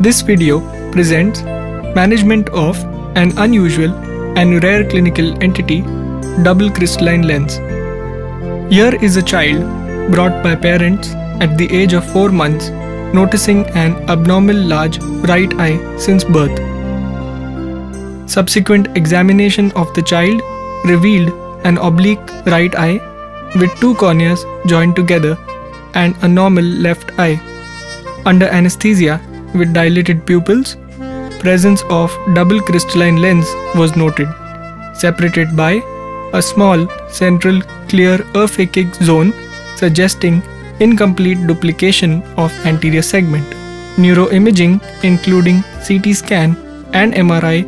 This video presents management of an unusual and rare clinical entity, double crystalline lens. Here is a child brought by parents at the age of 4 months noticing an abnormal large right eye since birth. Subsequent examination of the child revealed an oblique right eye with 2 corneas joined together and a normal left eye. Under anesthesia with dilated pupils, presence of double crystalline lens was noted, separated by a small central clear aphakic zone suggesting incomplete duplication of anterior segment. Neuroimaging including CT scan and MRI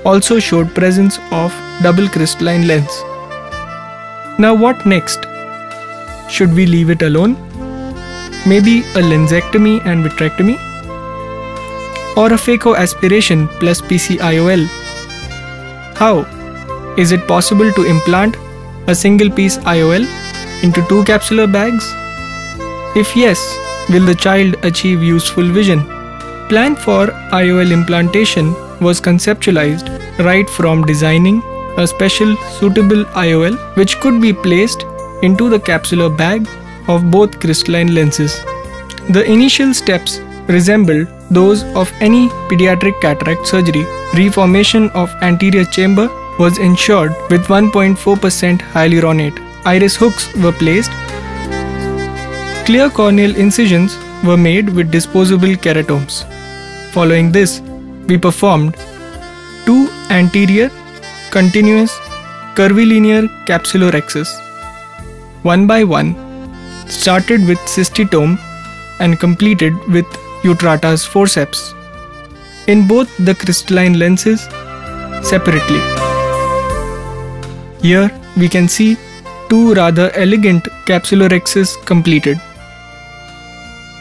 also showed presence of double crystalline lens. Now what next? Should we leave it alone? Maybe a lensectomy and vitrectomy? Or a phacoaspiration plus PCIOL? How? Is it possible to implant a single piece IOL into 2 capsular bags? If yes, will the child achieve useful vision? Plan for IOL implantation was conceptualized right from designing a special suitable IOL which could be placed into the capsular bag of both crystalline lenses. The initial steps resembled those of any pediatric cataract surgery. Reformation of anterior chamber was ensured with 1.4% hyaluronate. Iris hooks were placed. Clear corneal incisions were made with disposable keratomes. Following this, we performed 2 anterior continuous curvilinear capsulorhexis. One by one, started with cystitome and completed with Utrata's forceps in both the crystalline lenses separately. Here we can see 2 rather elegant capsulorhexis completed.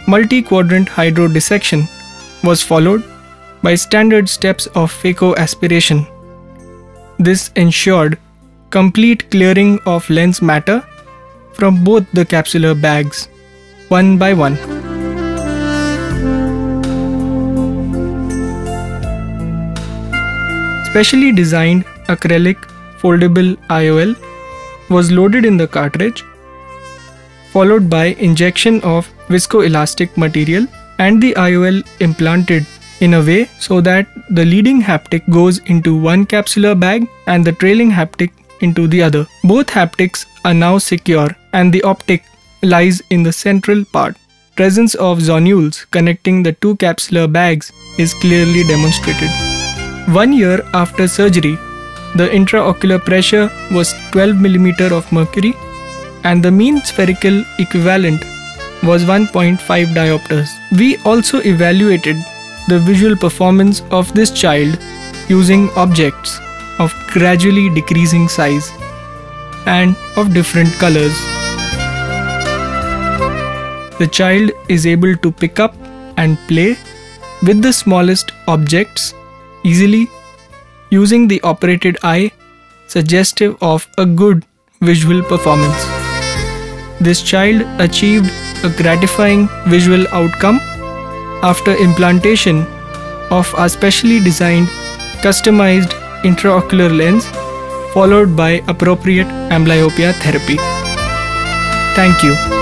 Multi-quadrant hydrodissection was followed by standard steps of phacoaspiration. This ensured complete clearing of lens matter from both the capsular bags, one by one. Specially designed acrylic foldable IOL was loaded in the cartridge, followed by injection of viscoelastic material and the IOL implanted in a way so that the leading haptic goes into one capsular bag and the trailing haptic into the other. Both haptics are now secure and the optic lies in the central part. Presence of zonules connecting the 2 capsular bags is clearly demonstrated. 1 year after surgery, the intraocular pressure was 12 mm of mercury and the mean spherical equivalent was 1.5 diopters. We also evaluated the visual performance of this child using objects of gradually decreasing size and of different colors. The child is able to pick up and play with the smallest objects easily using the operated eye, suggestive of a good visual performance. This child achieved a gratifying visual outcome after implantation of a specially designed customized intraocular lens followed by appropriate amblyopia therapy. Thank you.